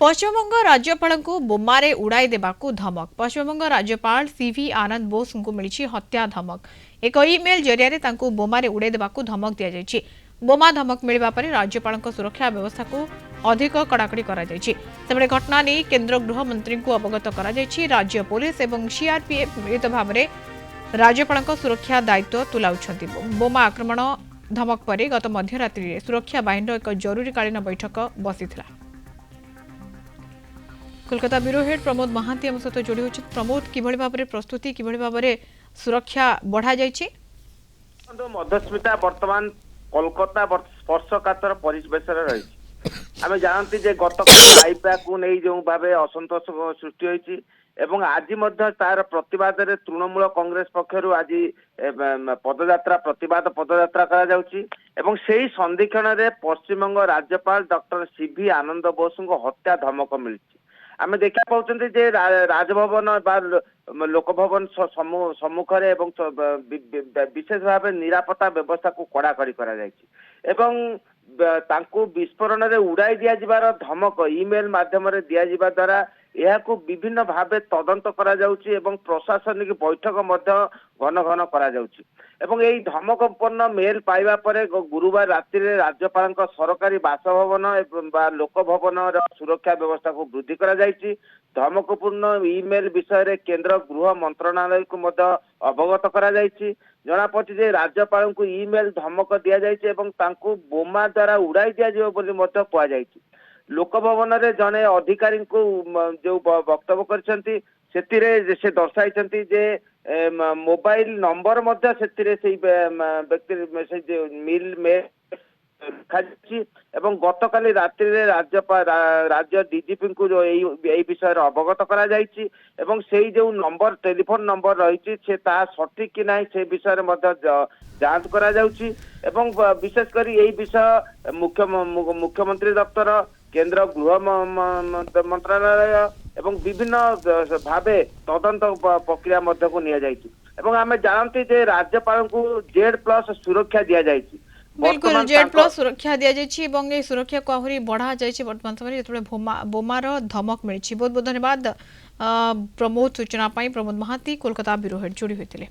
पश्चिमबंग राज्यपाल को बोमारे उड़ाई देबाकू धमक। पश्चिमबंग राज्यपाल सीवी आनंद बोस को मिली हत्या धमक। एक ईमेल जरिया बोमारे उड़ाई देबाकू धमक दि जाइछि। बोमा धमक मिलवा पर राज्यपाल सुरक्षा व्यवस्था को अधिक कड़ाकड़ी करा जाइछि। सेबडे घटना नहीं केंद्र गृह मंत्री को अवगत करा जाइछि। राज्य पुलिस एवं सीआरपीएफ मिलित भाव में राज्यपाल सुरक्षा दायित्व तुलाउछन्ति। बोमा आक्रमण धमक पर गत मध्यरात्रि सुरक्षा बाहिनी एक जरूरीकालीन बैठक बसिथिला। कोलकाता ब्यूरो हेड प्रमोद महांती आम सहित जोड़ी होती। प्रमोद किभଳି भाबरे प्रस्तुति किभଳି भाबरे सुरक्षा बढ़ा जायछि? मध्यस्मिता वर्तमान कोलकाता स्पर्शकातर परिवेश रही आम जानती जे गतकाल आईपा को नहीं जो भाव असंतोष सृष्टि होती एवं आज तार प्रतिवाद रे तृणमूल कांग्रेस पक्षर आज पदयात्रा प्रतिवाद पदयात्रा करा जाउची एवं सेही संदीक्षण रे पश्चिमबंग राज्यपाल डॉक्टर सीवी आनंद बोस को हत्या धमक मिली। आम देखा पाँच राजभवन लोकभवन सम्मुखें एवं विशेष भाव निरापत्ता व्यवस्था को कड़ाकड़ी तांको विस्फोरण रे उड़ाई दिया जिबार धमक ईमेल माध्यम दिया द्वारा यह विभिन्न भाव तदंत करा जाउची एवं प्रशासनिक बैठक घन घन करा जाउची एवं यही धमकपूर्ण मेल पाइबा परे गुरुवार राति राज्यपाल सरकारी बासभवन लोकभवन सुरक्षा व्यवस्था को वृद्धि करा जाइछि। धमकपूर्ण ईमेल विषय रे केंद्र गृह मंत्रणालय को अवगत करा जाइछि। जना पड़ी जे राज्यपाल को ईमेल धमक दिया जाइछि एवं तांको बोमा द्वारा उड़ाई दिया जिवो बोली मध्य कहा जाइछि। लोकभवन रे जने अधिकारी को जो वक्तव्य करछंती सेतिरे से दर्शाइछंती जे मोबाइल नंबर मध्य सेतिरे से व्यक्ति मेसेज मिल में एवं गतकाली रात्रि राज्य डीजीपी को जो यही विषय अवगत करा जाइछि एवं सेही जो नंबर टेलीफोन नंबर रही से ता सठिक कि नहीं से विषय जांच करा जाउछि एवं विशेष कर यही विषय मुख्यमंत्री दफ्तर केंद्र गृह मंत्रालय एवं विभिन्न भावे तदंत प्रक्रिया मध्य को निया जाइछि एवं आमे जानते जे राज्यपाल को Z+ सुरक्षा दिया जाइछि। बिल्कुल Z+ सुरक्षा दिया जाइछि एवं ए सुरक्षा को आहुरी बढ़ा जाइछि। वर्तमान समय जेतबे बोमार धमक मिलछि। बहुत बहुत धन्यवाद प्रमोद सूचना पाई। प्रमोद महांती कोलकाता ब्यूरो हेड जोड़ी होइतिले।